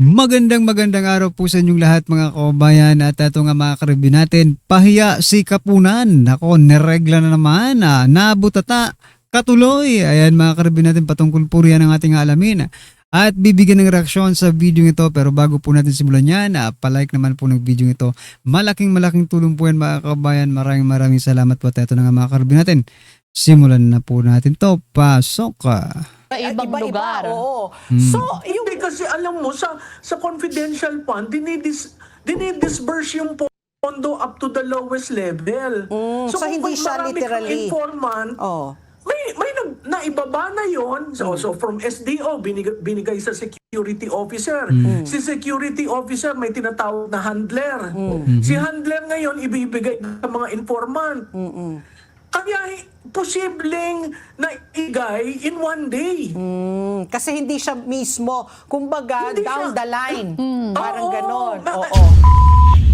Magandang araw po sa inyong lahat mga kababayan at ito nga mga karibyo natin, pahiya si Kapunan. Ako, neregla na naman, nabutata, katuloy. Ayan mga karibyo natin, patungkol po riyan ang ating alamin. At bibigyan ng reaksyon sa video ito, pero bago po natin simulan yan, palike naman po ng video ito. Malaking tulong po yan mga kababayan. Maraming salamat po at ito na nga mga karibyo natin. Simulan na po natin to. Pasok ka. Ibang lugar. Oo. So, hindi kasi alam mo, sa confidential fund, dinidisburse yung pondo up to the lowest level. So kung hindi siya marami kang literally. informant, may naibaba na yun. So from SDO, binigay sa security officer. Si security officer may tinatawag na handler. Si handler ngayon, ibibigay sa mga informant. Kaya posibleng naigay in one day. Kasi hindi siya mismo, kumbaga, Hindi down siya. the line. Parang Oo. ganon. Oo.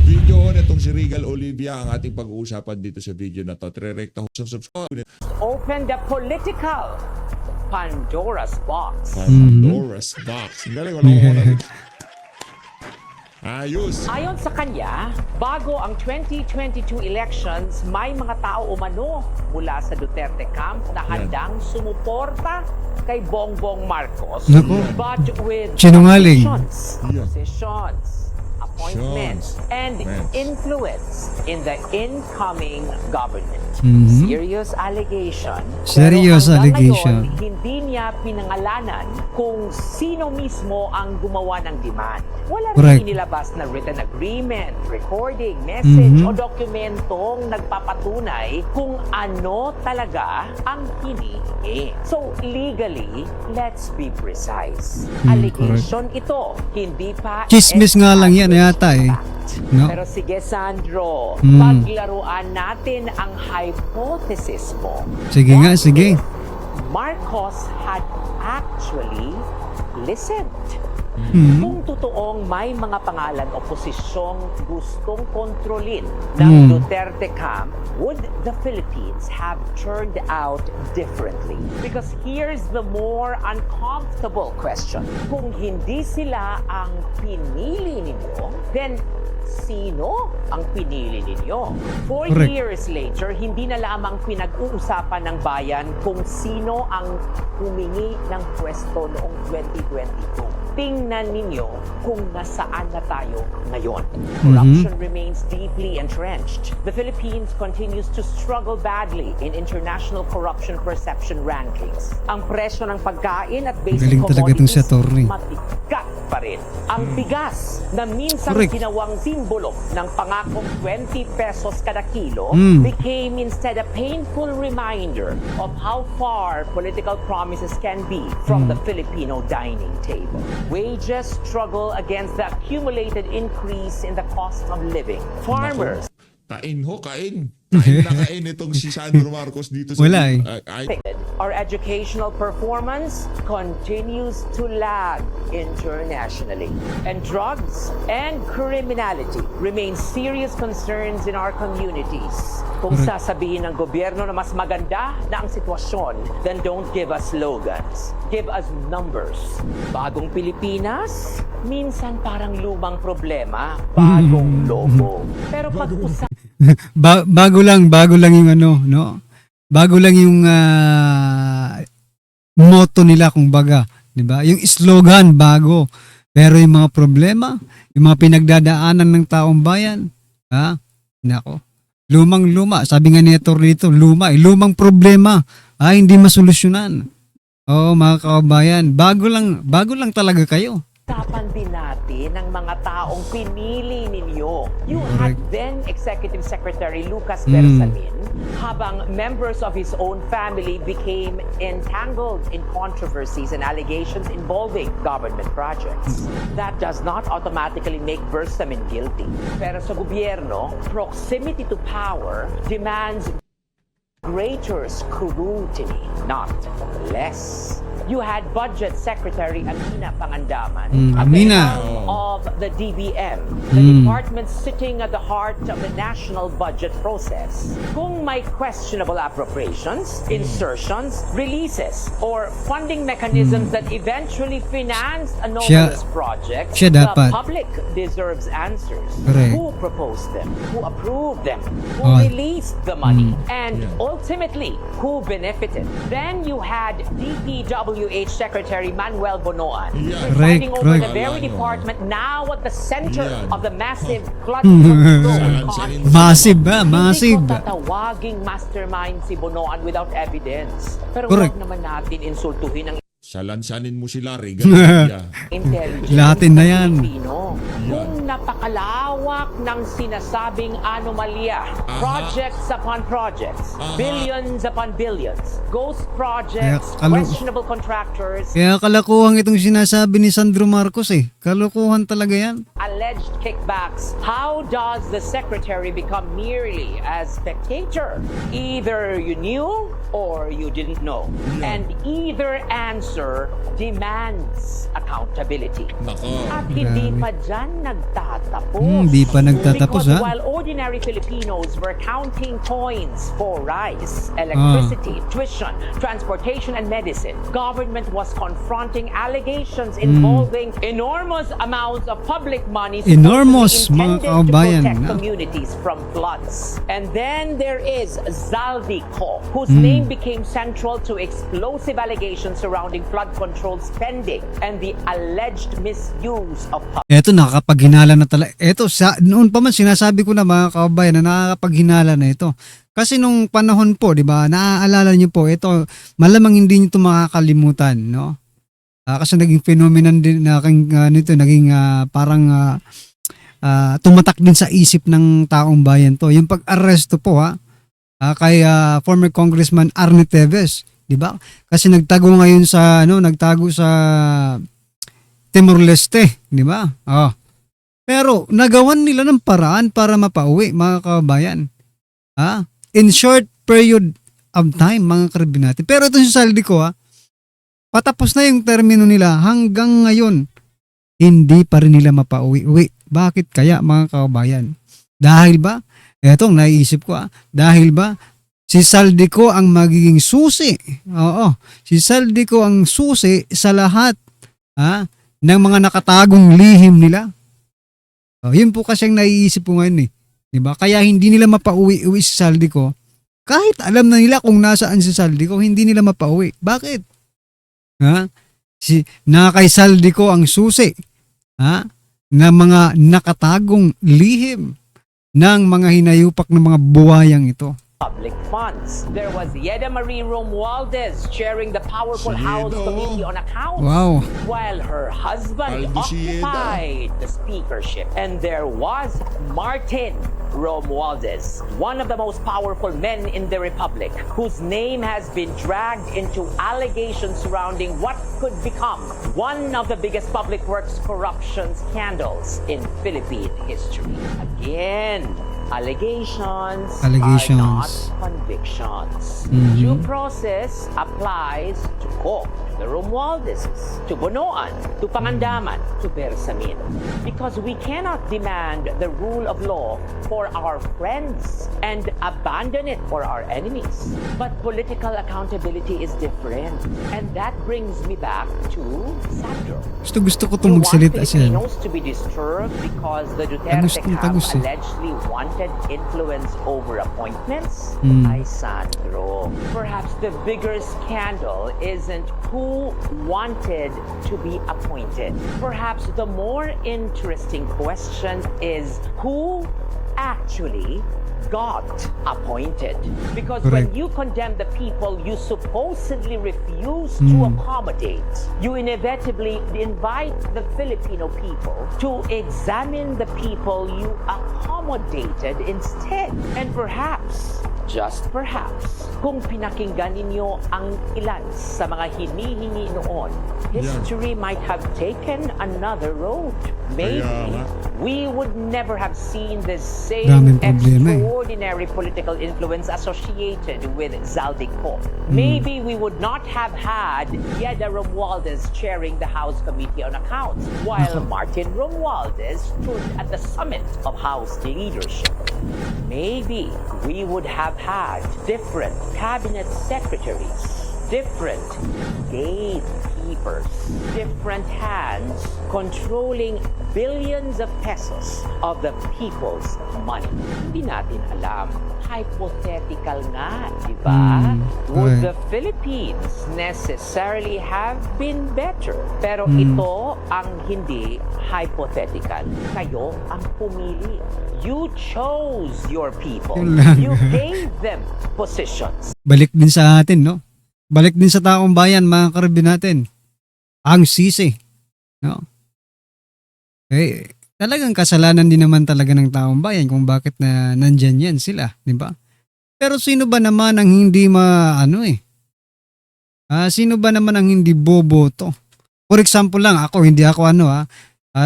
Video nitong si Regal Olivia ang ating pag-uusapan dito sa video na to. Tre-recta ho. Subscribe. Open the political Pandora's box. Pandora's box. Ang galing. Wala ko na. Ayos. Ayon sa kanya, bago ang 2022 elections, may mga tao umano mula sa Duterte camp na handang sumuporta kay Bongbong Marcos. Naku. But with Sinungaling. positions, appointments, and influence in the incoming government. Serious allegation. Serious Pero hanggang allegation. ngayon, hindi niya pinangalanan kung sino mismo ang gumawa ng demand. Wala Correct. rin inilabas na written agreement, recording, message o dokumentong nagpapatunay kung ano talaga ang hinihingi. So legally, let's be precise. Allegation ito, hindi pa Chismis nga lang yan yata eh. fact. No? Pero sige Sandro, paglaruan natin ang hypothesis mo. Sige nga, What sige. if Marcos had actually listened? Kung totoong may mga pangalan o posisyong gustong kontrolin ng Duterte camp, would the Philippines have turned out differently? Because here's the more uncomfortable question. Kung hindi sila ang pinili ninyo, then sino ang pinili ninyo? 4 Correct. years later, hindi na lamang pinag-uusapan ng bayan kung sino ang humingi ng pwesto noong 2022. Tingnan ninyo kung nasaan na tayo ngayon. Corruption remains deeply entrenched. The Philippines continues to struggle badly in international corruption perception rankings. Ang presyo ng pagkain at basic Galing talaga itong si commodities Atty. matigat pa rin. Ang bigas na minsan Correct. ginawang simbolo ng pangakong 20 pesos kada kilo became instead a painful reminder of how far political promises can be from the Filipino dining table. Wages struggle against the accumulated increase in the cost of living. Farmers Kain ho, kain. Kain na kain itong si Sandro Marcos dito sa... Wala eh. Our educational performance continues to lag internationally. And drugs and criminality remain serious concerns in our communities. Kung sasabihin ng gobyerno na mas maganda na ang sitwasyon, then don't give us slogans. Give us numbers. Bagong Pilipinas, minsan parang lumang problema, bagong logo. Pero pag-usapan bago lang yung ano, no? Bago lang yung motto nila kung baga, 'di ba? Yung slogan bago. Pero yung mga problema, yung mga pinagdadaanan ng taong bayan, nako. Lumang-luma, sabi nga ni Tor dito, lumang problema, hindi masolusyonan. Oh, mga kababayan, bago lang talaga kayo. usapan din natin ng mga taong pinili ninyo. You had then Executive Secretary Lucas Bersamin, habang members of his own family became entangled in controversies and allegations involving government projects. That does not automatically make Bersamin guilty. Pero sa gobyerno, proximity to power demands greater scrutiny, not less. You had Budget Secretary Amina Pangandaman, a Amina. veteran of the DBM, the department sitting at the heart of the national budget process. Kung may questionable appropriations, insertions, releases, or funding mechanisms that eventually finance anomalous projects, siya the dapat. public deserves answers. Correct. Who proposed them? Who approved them? Who Oh. released the money? And ultimately, who benefited? Then you had DPWH Secretary Manuel Bonoan presiding Correct, over correct. the very Alano. department now at the center Yan. of the massive flood control Saan- cost. Massive ba? Massive. Hindi ko tatawaging mastermind si Bonoan without evidence. Pero Correct. huwag naman natin insultuhin ang Salansanin mo sila, Regan Olivia. intelligence Latin na yan. Pilipino. Kung napakalawak ng sinasabing anomalya, projects upon projects, billions upon billions, ghost projects, Kaya kalu- questionable contractors, Kaya kalokohan itong sinasabi ni Sandro Marcos eh. Kalokohan talaga yan. alleged kickbacks, how does the secretary become merely a spectator? Either you knew or you didn't know. And either answer demands accountability. Nako. At hindi Grabe. pa dyan nagtatapos. Di pa nagtatapos, Because ha? while ordinary Filipinos were counting coins for rice, electricity, tuition, transportation, and medicine, government was confronting allegations involving enormous amounts of public money Enormous, supposedly mga intended kabayan, to protect no? communities from floods. And then there is Zaldico, whose name became central to explosive allegations surrounding flood control spending and the alleged misuse of public. Eto nakakapaghinala na talaga. Eto noon pa man sinasabi ko na mga kababayan na nakakapaghinala na ito. Kasi nung panahon po, 'di ba? Naaalala niyo po ito, malamang hindi niyo 'to makakalimutan, no? Kasi naging phenomenon din nito, naging parang tumatak din sa isip ng taong bayan 'to. Yung pag-aresto po kay former Congressman Arne Teves, 'di ba? Kasi nagtago sa Timor-Leste, 'di ba? Pero nagawan nila ng paraan para mapauwi, mga kababayan. In short period of time, mga karabinati. Pero ito si Zaldico, patapos na yung termino nila hanggang ngayon, hindi pa rin nila mapauwi-uwi. Bakit kaya, mga kababayan? Dahil ba? Etong naiisip ko, dahil ba si Zaldico ang magiging susi? Oo, si Zaldico ang susi sa lahat ng mga nakatagong lihim nila. Yun po kasi ang naiisip ko ngayon eh. Diba? Kaya hindi nila mapauwi-uwi si Zaldico. Kahit alam na nila kung nasaan si Zaldico, hindi nila mapauwi. Bakit? Kay Zaldico ang susi na mga nakatagong lihim ng mga hinayupak ng mga buwayang ito. Public funds. There was Yeda Marie Romualdez chairing the powerful House Sino? Committee on Accounts, Wow. while her husband Aldo Sieda. occupied the speakership. And there was Martin Romualdez, one of the most powerful men in the Republic, whose name has been dragged into allegations surrounding what could become one of the biggest public works corruption scandals in Philippine history. Again, allegations are not convictions. Due process applies to Coke, the Romualdezes, to Bonoan, to Pangandaman, to Bersamin. Because we cannot demand the rule of law for our friends and abandon it for our enemies. But political accountability is different. And that brings me back to Sandro. Gusto ko You itong want magsalita siya. Filipinos to be disturbed because the Duterte Tagus eh. allegedly wanted influence over appointments? Ay, Sandro. Perhaps the bigger scandal isn't who wanted to be appointed. Perhaps the more interesting question is who actually got appointed. Because when Correct. you condemn the people you supposedly refuse to accommodate, you inevitably invite the Filipino people to examine the people you accommodated instead. And perhaps Just perhaps, kung pinakinggan ninyo ang ilan sa mga hinihingi noon, history might have taken another road. Maybe Kaya nga. we would never have seen the same Daming problema eh. extraordinary political influence associated with Zaldico. Maybe we would not have had Yeda Romualdez chairing the House Committee on Accounts, while Martin Romualdez stood at the summit of House leadership. Maybe we would have had different cabinet secretaries, different gatekeepers, different hands controlling billions of pesos of the people's money. Hindi natin alam. Hypothetical nga, di ba? Would okay. the Philippines necessarily have been better? Pero ito ang hindi hypothetical. Kayo ang pumili. You chose your people. Yun lang. You gave them positions. Balik din sa atin, no? Balik din sa taong bayan, mga karibin natin. Ang sisi. No? Eh, talagang kasalanan din naman talaga ng taong bayan kung bakit na nandyan yan sila, di ba? Pero sino ba naman ang hindi sino ba naman ang hindi boboto? For example lang, hindi ako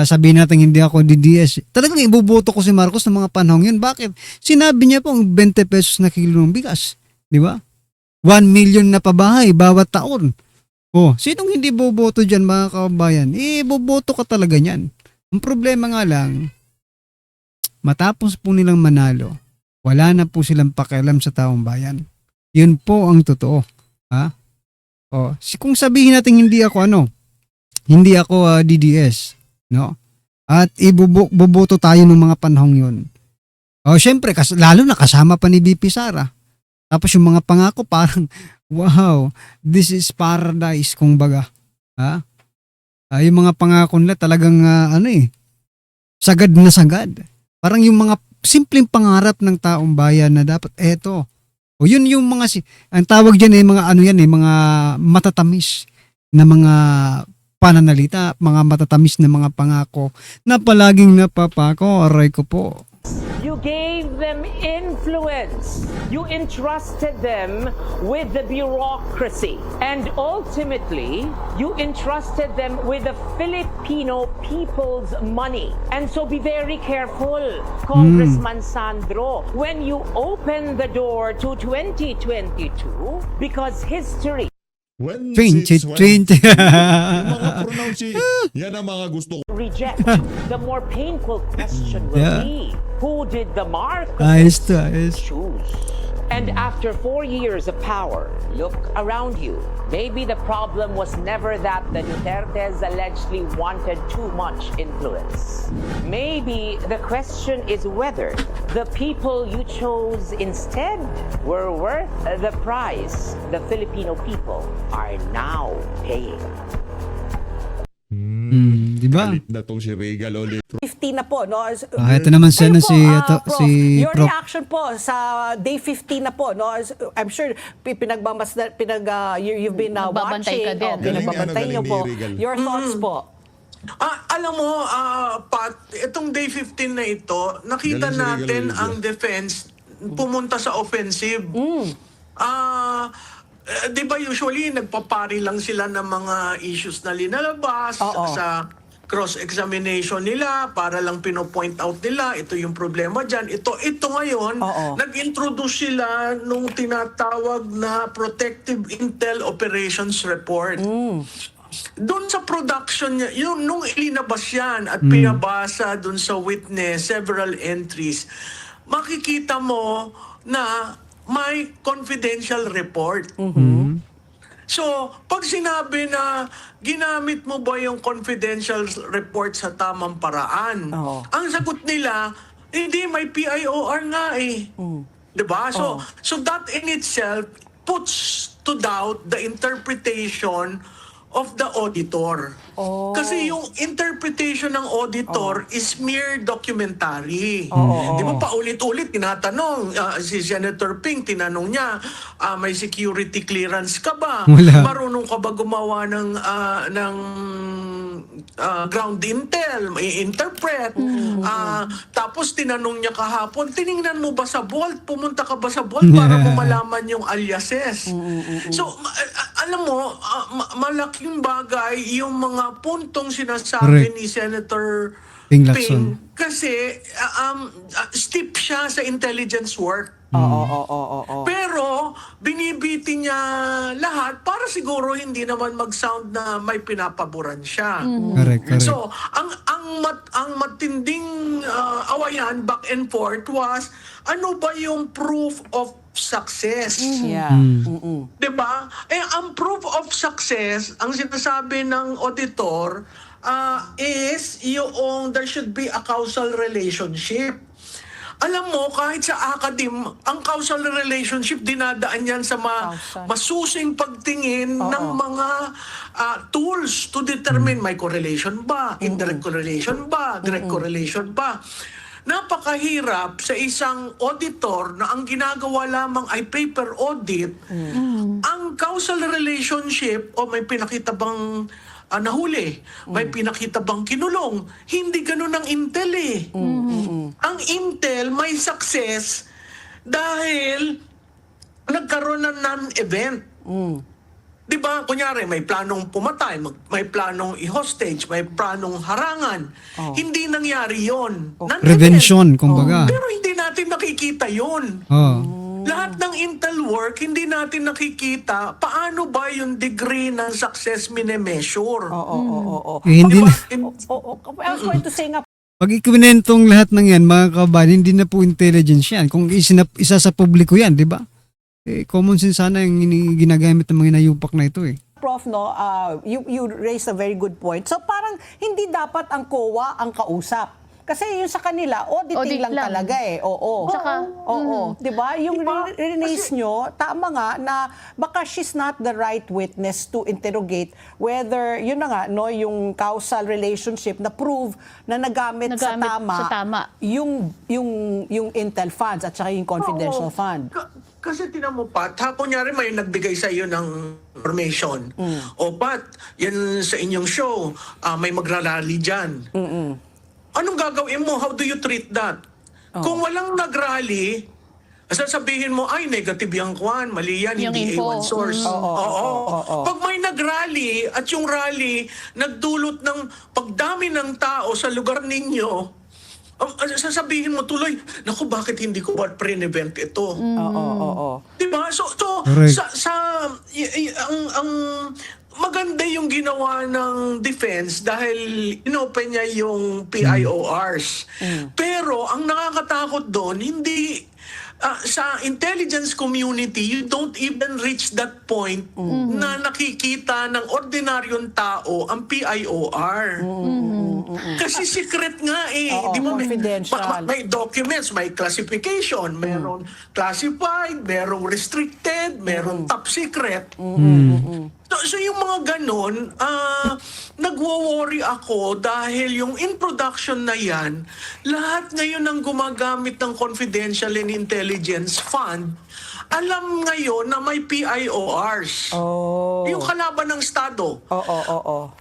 sabihin natin hindi ako DDS. Talagang iboboto ko si Marcos ng mga panahon yun. Bakit? Sinabi niya po ang 20 pesos na kilo ng bigas. Di ba? 1 million na pabahay bawat taon. Sinong hindi boboto dyan, mga kabayan? Boboto ka talaga niyan. Ang problema nga lang, matapos po nilang manalo, wala na po silang pakialam sa taong bayan. Yun po ang totoo. Kung sabihin natin hindi ako DDS, no? At iboboto tayo ng mga panahong yun. Syempre, lalo na kasama pa ni BP Sara. Tapos yung mga pangako parang, wow, this is paradise, kung baga. Yung mga pangako nila talagang sagad na sagad. Parang yung mga simpleng pangarap ng taong bayan na dapat eto. Yun yung mga ang tawag diyan mga matatamis na mga pananalita, mga matatamis na mga pangako na palaging napapako. Aray ko po. You gave them influence. You entrusted them with the bureaucracy. And ultimately, you entrusted them with the Filipino people's money. And so be very careful, Congressman Sandro, when you open the door to 2022, because history 2020. Yung mga pronunciation, yan ang mga gusto ko. reject, the more painful question will Yeah. be, who did the Ayos Marcoses to, ayos. choose? And after 4 years of power, look around you. Maybe the problem was never that the Dutertes allegedly wanted too much influence. Maybe the question is whether the people you chose instead were worth the price the Filipino people are now paying. Di ba? Galit na tong si Regal ulit. 50 na po, no? Ito naman siya Kayo na po, si your Prof. reaction po sa day 50 na po, no? I'm sure you've been Magbabantay watching. ka din. Pinagbabantay Galing niyo ni po. Regal. Your thoughts po. Alam mo, Pat, itong day 15 na ito, nakita Galing si Regal natin Olivia. ang defense pumunta sa offensive. Di ba usually nagpapari lang sila ng mga issues na linalabas Oo. sa cross-examination nila para lang pino-point out nila ito yung problema dyan. Ito ngayon, Oo. nag-introduce sila nung tinatawag na Protective Intel Operations Report. Doon sa production niya, nung ilinabas yan at pinabasa doon sa witness, several entries, makikita mo na may confidential report. So, pag sinabi na ginamit mo ba yung confidential report sa tamang paraan, Oo. ang sagot nila, hindi, may PIOR nga eh. Diba? So that in itself puts to doubt the interpretation of the auditor. Kasi yung interpretation ng auditor is mere documentary. Di ba paulit-ulit tinatanong, si Senator Ping, tinanong niya, may security clearance ka ba? Wala. Marunong ka ba gumawa ng ground intel, may interpret. Tapos tinanong niya kahapon, tiningnan mo ba sa vault? Pumunta ka ba sa vault para mo malaman yung aliases? So, alam mo, malaking bagay yung mga puntong sinasabi Correct. ni Senator Ping Lacson. kasi steep siya sa intelligence work. Oo. Pero binibiti niya lahat para siguro hindi naman mag-sound na may pinapaboran siya. Correct. So, ang matinding awayan back and forth was ano ba yung proof of success? Yeah. 'Di ba? Ang proof of success, ang sinasabi ng auditor is yung there should be a causal relationship. Alam mo, kahit sa ang causal relationship, dinadaan yan sa Causal. masusing pagtingin ng mga tools to determine may correlation ba, indirect correlation ba, direct correlation ba. Napakahirap sa isang auditor na ang ginagawa lamang ay paper audit, ang causal relationship o may pinakita bang nahuli, may pinakita bang kinulong. Hindi ganun ang Intel eh. Ang Intel may success dahil nagkaroon ng non-event. Di ba? Kunyari, may planong pumatay, may planong i-hostage, may planong harangan. Hindi nangyari yon. Non-event. Prevention, kumbaga. Pero hindi natin nakikita yon. Lahat ng Intel work, hindi natin nakikita paano ba yung degree ng success minemeasure. Oo. Hindi Diba? na, I was going to say nga, pag ikwinentong lahat ng yan, mga kabayan, hindi na po intelligence yan. Kung isa sa publiko yan, di ba? Common sense sana yung ginagamit ng mga inayupak na ito eh. Prof, no, you raised a very good point. So parang hindi dapat ang COA ang kausap. Kasi yung sa kanila, auditing Audit lang lang. talaga eh. Oo. Tsaka, Oo. Diba? Yung release nyo, tama nga na baka she's not the right witness to interrogate whether, yun na nga, no, yung causal relationship na prove na nagamit sa tama, yung Intel funds at saka yung confidential Oo. fund. Kasi tinan mo, Pat, kunyari may nagbigay sa iyo ng information. O Pat, yan sa inyong show, may magrarally dyan. Anong gagawin mo? How do you treat that? Kung walang nagrally, sasabihin mo, ay, negative yung kwan, mali yan, Yung hindi info. A1 source. Oo. Pag may nagrally at yung rally nagdulot ng pagdami ng tao sa lugar ninyo, sasabihin mo tuloy, naku, bakit hindi ko ba pre-event ito? Oo. Diba? So Correct. ang maganda yung ginawa ng defense dahil inopen niya yung PIORs. Pero ang nakakatakot doon, hindi sa intelligence community, you don't even reach that point na nakikita ng ordinaryong tao ang PIOR. Kasi secret nga eh. Oo, Di ba, confidential. may documents, may classification, meron classified, merong restricted, meron top secret. So yung mga ganun, nagwo-worry ako dahil yung in production na yan, lahat ngayon ang gumagamit ng confidential and intelligence fund, alam ngayon na may PIORs. Yung kalaban ng Estado. Oo.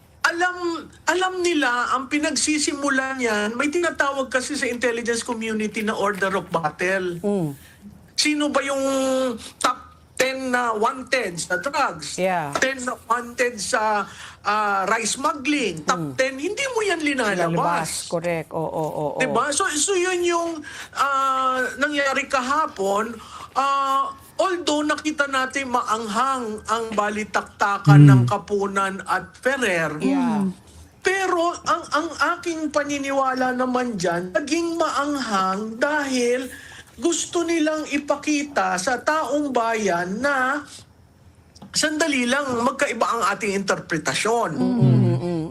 Alam nila, ang pinagsisimulan niyan, may tinatawag kasi sa intelligence community na order of battle. Sino ba yung top 10 na wanted sa drugs? Yeah. 10 na wanted sa rice smuggling? Top 10, hindi mo yan linalabas. Correct. Oo. Diba? So yun yung nangyari kahapon. Although nakita natin maanghang ang balitaktakan ng Kapunan at Ferrer, Yeah. pero ang aking paniniwala naman dyan, naging maanghang dahil gusto nilang ipakita sa taong bayan na sandali lang, magkaiba ang ating interpretasyon.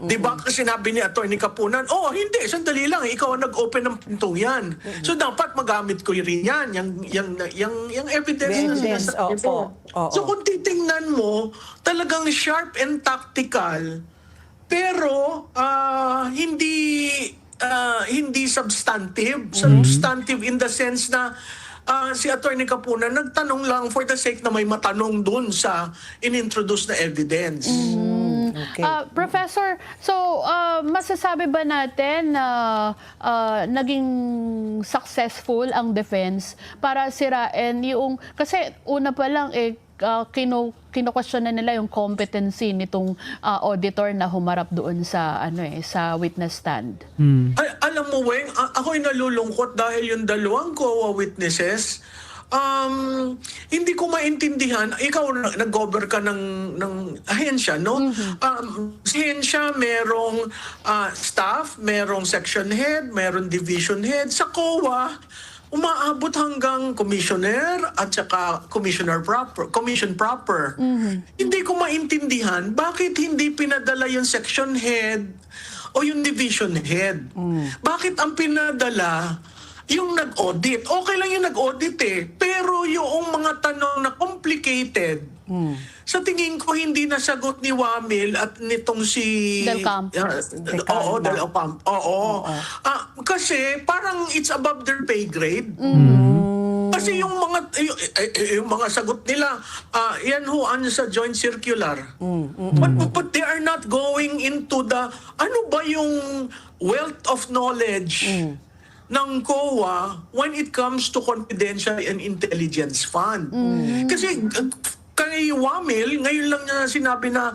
Di ba? Kasi sinabi ni Atty. Kapunan, hindi, sandali lang, ikaw ang nag-open ng pintong yan. So dapat magamit ko rin yan, yung evidence na Evidence, sinasabi mo. oo. So kung titingnan mo, talagang sharp and tactical, pero hindi substantive. Substantive in the sense na si Atty. Kapunan nagtanong lang for the sake na may matanong dun sa inintroduce na evidence. Okay. Professor, so masasabi ba natin na naging successful ang defense para sirain yung, kasi una pa lang kino-question na nila yung competency nitong auditor na humarap doon sa sa witness stand. Ay, alam mo, Weng, ako'y nalulungkot dahil yung dalawang COA witnesses, hindi ko maintindihan. Ikaw, nag-cover ka ng ahensya, no? Ahensya, merong staff, merong section head, merong division head. Sa COA, umaabot hanggang commissioner at saka commission proper. Hindi ko maintindihan bakit hindi pinadala yung section head o yung division head. Bakit ang pinadala yung nag-audit? Okay lang yung nag-audit pero yung mga tanong na complicated, sa tingin ko hindi nasagot ni Wamil at nitong si Del Campo. Del Campo. Oo. Kasi parang it's above their pay grade. Kasi yung mga sagot nila, yan ho sa joint circular. But they are not going into the ano ba yung wealth of knowledge ng COA when it comes to confidential and intelligence fund. Kasi kay Wamil, ngayon lang niya sinabi na,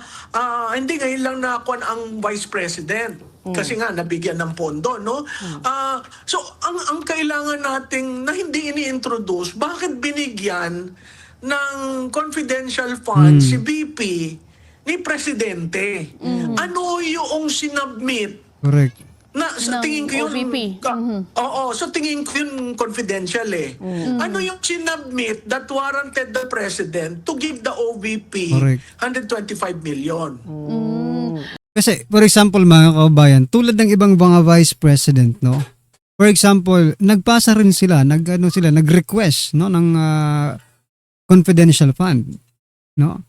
hindi, ngayon lang nakuha ang Vice President. Kasi nga, nabigyan ng pondo, no? So, ang kailangan nating na hindi ini-introduce, bakit binigyan ng confidential fund si BP ni Presidente? Ano yung sinubmit? Correct. Na sa Ng tingin ko yun, OVP. Oo, sa tingin ko yun confidential Ano yung sinubmit that warranted the president to give the OVP Correct. 125 million? Kasi, for example, mga kabayan, tulad ng ibang mga vice president, no? For example, nagpasa rin sila, nag-request, no, ng confidential fund, no?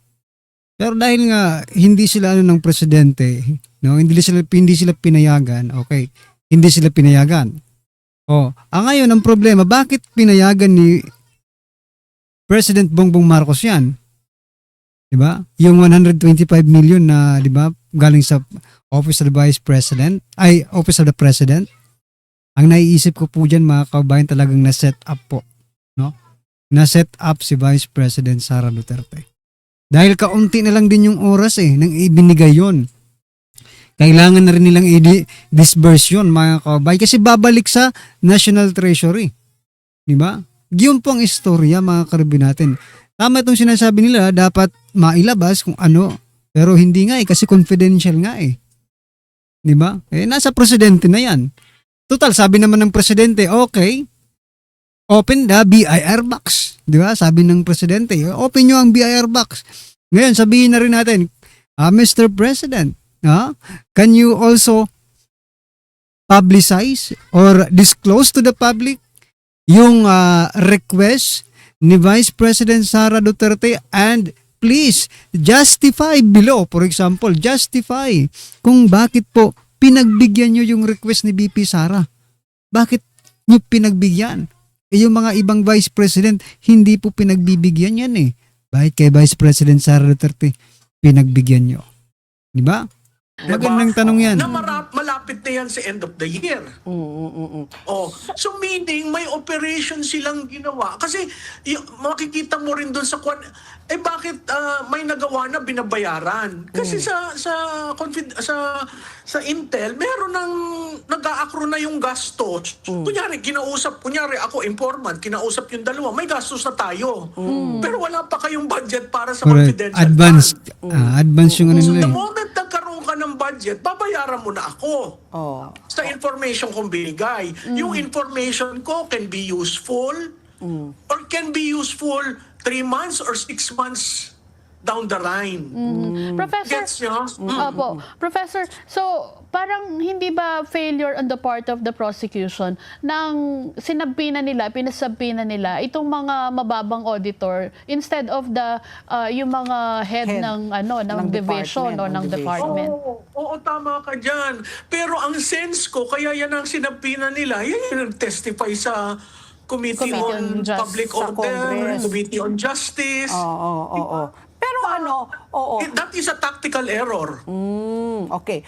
Pero dahil nga hindi sila ng presidente, no, hindi sila pinayagan, okay. Hindi sila pinayagan. Ngayon ang problema, bakit pinayagan ni President Bongbong Marcos 'yan? 'Di ba? Yung 125 million na, 'di ba, galing sa Office of the Vice President, Office of the President. Ang naiisip ko po diyan, mga kabayan, talagang na-set up po, no? Na-set up si Vice President Sara Duterte. Dahil kaunti na lang din yung oras nang ibinigay yon. Kailangan na rin nilang i-disburse yun, mga kabayan, kasi babalik sa National Treasury. Diba? Yun po ang istorya, mga karibin natin. Tama itong sinasabi nila, dapat mailabas kung ano, pero hindi nga kasi confidential nga Diba? Nasa presidente na yan. Total, sabi naman ng presidente, okay, open the BIR box. Di ba? Sabi ng presidente, open nyo ang BIR box. Ngayon, sabihin na rin natin, Mr. President, can you also publicize or disclose to the public yung request ni Vice President Sara Duterte, and please justify below, for example, justify kung bakit po pinagbigyan nyo yung request ni BP Sara. Bakit nyo pinagbigyan? Yung mga ibang Vice President, hindi po pinagbibigyan yan Bakit kay Vice President Sara Duterte pinagbigyan nyo? Di ba? Magandang tanong yan. Na malapit na yan sa end of the year. So meaning may operation silang ginawa. Kasi makikita mo rin doon sa bakit may nagawa na binabayaran? Kasi sa Intel, meron ng nag-a-accrue na yung gastos. Kunyari ako informant, kinausap yung dalawa, may gastos na tayo. Pero wala pa kayong budget para sa confidential advance. fund. Advance yung ano So nila the moment nagkaroon ka ng budget, babayaran mo na ako. Sa information kong binigay. Yung information ko can be useful or can be useful 3 months or 6 months down the line. Professor, Gets nyo? Opo. Professor, so parang hindi ba failure on the part of the prosecution nang pinasabina nila itong mga mababang auditor instead of the yung mga head ng ng division o ng department? Oo, tama ka dyan. Pero ang sense ko, kaya yan ang sinabina nila, yan yung nag-testify sa Committee on Public sa Order, Congress. Committee on Justice. Oo. Pero Oo. That is a tactical error. Okay.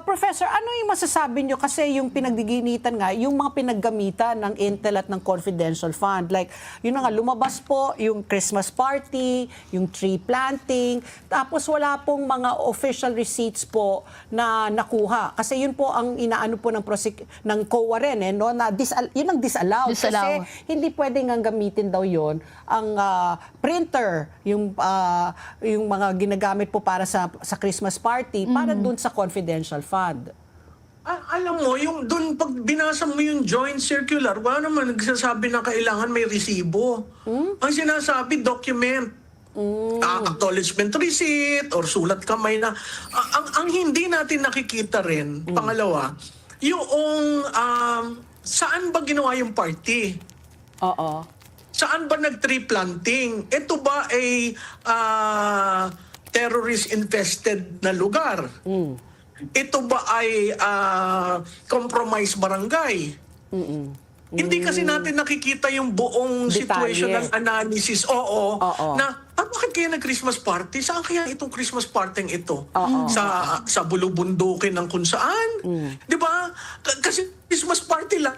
Professor, ano yung masasabi nyo? Kasi yung pinagdiginitan nga, yung mga pinaggamitan ng Intel at ng confidential fund. Like, yun na nga, lumabas po yung Christmas party, yung tree planting, tapos wala pong mga official receipts po na nakuha. Kasi yun po ang inaano po ng COA rin, no? Na yun ang disallowed. Disallow. Kasi hindi pwedeng ang gamitin daw yun ang printer, yung mga ginagamit po para sa Christmas party, para dun sa confidential fund. Alam mo, yung doon pag binasa mo yung joint circular, wala naman nagsasabi na kailangan may resibo. Ang sinasabi, document. Acknowledgement receipt or sulat kamay na. Ang hindi natin nakikita rin, pangalawa, yung saan ba ginawa yung party? Oo. Saan ba nag-tree planting? Ito ba ay terrorist-infested na lugar? Ito ba ay compromised barangay? Hindi kasi natin nakikita yung buong Detalye. situational analysis. Oo. Oo. Na, bakit kaya nag-Christmas party? Saan kaya itong Christmas party ito? Oo. Sa bulubundukin ng kung saan? Di ba? Kasi Christmas party lang.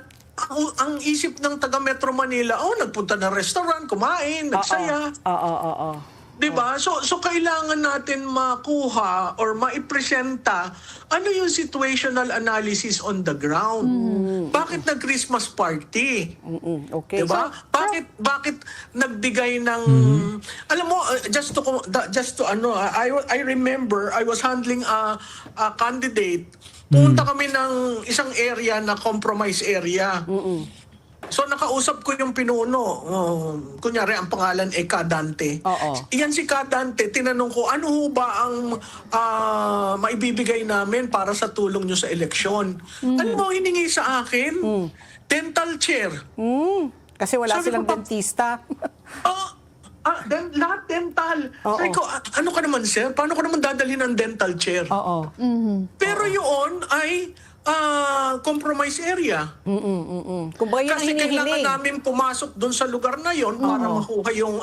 Ang isip ng taga Metro Manila, nagpunta ng restaurant, kumain, nagsaya. Oo. Diba? So kailangan natin makuha or maipresenta ano yung situational analysis on the ground. Bakit nag-Christmas party? Okay. Diba? Bakit nagbigay ng alam mo, just to I remember I was handling a candidate. Punta kami ng isang area na compromise area. So nakausap ko yung pinuno. Kunyari ang pangalan ay Kadante. Oo. Iyan si Kadante, tinanong ko, ano ho ba ang maibibigay namin para sa tulong nyo sa eleksyon? Ano mo hiningi sa akin? Dental chair. Kasi wala Sabi silang ko, dentista. Lahat dental. Oo. Sabi ko, ano ka naman sir? Paano ko naman dadalhin ang dental chair? Oo. Pero yun ay compromise area. Kumbaga yun ang Kasi kailangan hinihiling. namin pumasok doon sa lugar na yon para makuha yung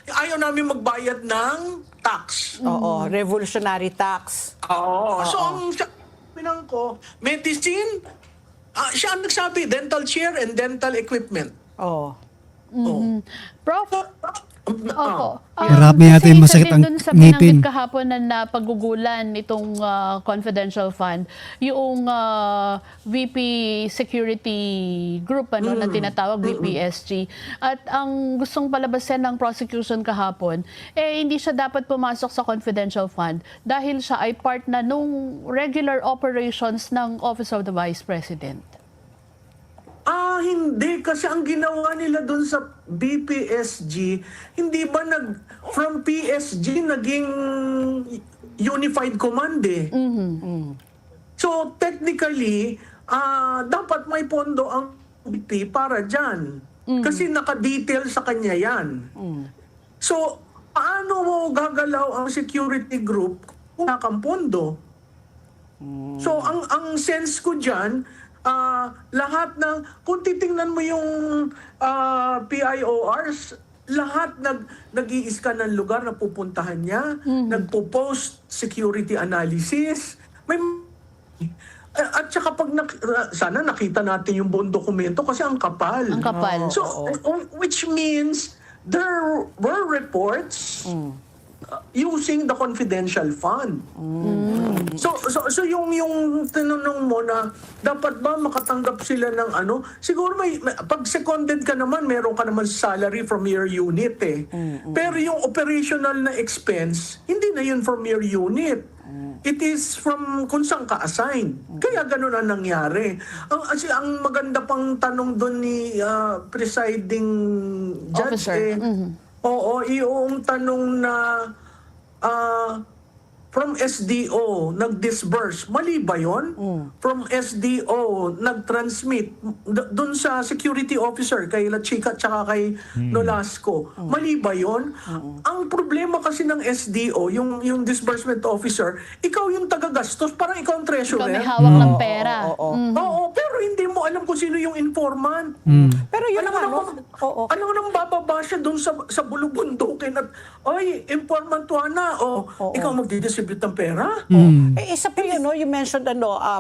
ayaw namin magbayad ng tax. Oo, revolutionary tax. So ang pinang ko, medicine, siya ang nagsabi, dental chair and dental equipment. Oo. Prof, opo. Marami yata yung masakit ang dun sa ngipin. binanggit kahapon na napagugulan itong confidential fund, yung VP Security Group na tinatawag VPSG. At ang gustong palabasin ng prosecution kahapon, hindi siya dapat pumasok sa confidential fund dahil siya ay part na nung regular operations ng Office of the Vice President. Hindi. Kasi ang ginawa nila dun sa BPSG, hindi ba from PSG naging Unified Command eh. So, technically, dapat may pondo ang BP para dyan. Kasi naka-detail sa kanya yan. So, paano mo gagalaw ang security group kung nakang pondo? So, ang sense ko dyan, lahat ng, kung titingnan mo yung PIORs, lahat nag-i-scan ng lugar na pupuntahan niya, nagpo-post security analysis, at saka pag sana nakita natin yung buong dokumento kasi ang kapal. Ang kapal. So, which means there were reports using the confidential fund. So yung tinanong mo na dapat ba makatanggap sila ng siguro pag seconded ka naman, meron ka naman salary from your unit eh. Pero yung operational na expense, hindi na yun from your unit. It is from kung saan ka assign. Kaya ganun ang nangyari. Ang maganda pang tanong doon ni presiding judge Officer. Oo, yung tanong na from SDO nag-disburse, mali ba yun? From SDO nag-transmit doon sa security officer kay La Chica at saka kay Nolasco, mali ba yun? Ang problema kasi ng SDO, yung disbursement officer, ikaw yung taga-gastos, parang ikaw ang treasurer. Ikaw may hawak ng pera. Oo, pero hindi mo alam kung sino yung informant. Pero yun Alam mo nga, no? naman, alam mo nang bababa siya doon sa bulubundukin at, ay, informant na, ikaw magdidistribute ng pera? Isa pa yun, no? You mentioned,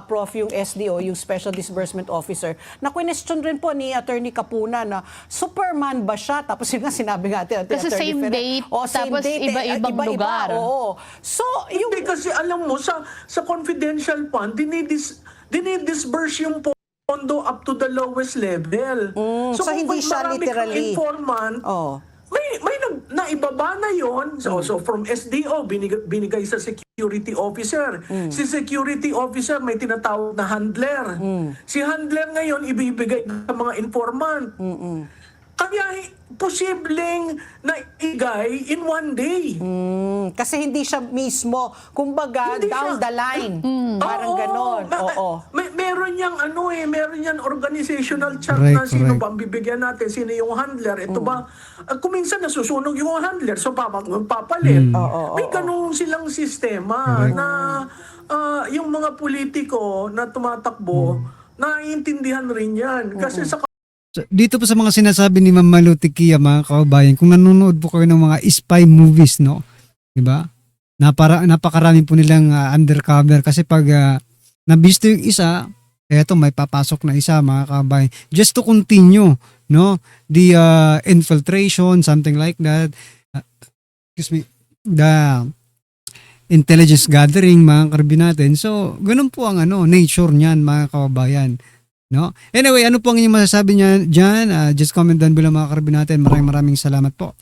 Prof, yung SDO, yung Special Disbursement Officer, na question rin po ni Attorney Capuna na Superman ba siya? Tapos yun nga, sinabi nga natin. Kasi Attorney same Ferrer, date, same tapos date, iba-ibang iba-iba, lugar. Oo. So, yung... Hindi kasi alam mo, sa confidential fund, dinidisburse yung pondo up to the lowest level. so kung hindi may siya marami kang literally- informant, Oh. may naibaba na yon. So from SDO, binigay sa security officer. Si security officer may tinatawag na handler. Si handler ngayon, ibibigay sa mga informant. Kaya posibleng naigay in one day. Kasi hindi siya mismo, kumbaga, Hindi down siya. the line. Parang ganon. Oo. Meron yang meron yang organizational chart Correct, na sino correct. ba ang bibigyan natin, sino yung handler. Ito ba, kung minsan nasusunog yung handler, so magpapalit. May ganun silang sistema na yung mga politiko na tumatakbo, naiintindihan rin yan. Kasi sa So, dito po sa mga sinasabi ni Ma'am Malu Tikia, mga kababayan, kung nanonood po kayo ng mga spy movies, no? Diba? Napakarami po nilang undercover kasi pag nabisto yung isa, eto may papasok na isa, mga kababayan. Just to continue, no? The infiltration, something like that. Excuse me. The intelligence gathering, mga karbi natin. So, ganun po ang nature niyan, mga kababayan. No? Anyway, ano po ang inyong masasabi niya dyan? Just comment down below, mga karbi natin. Maraming salamat po.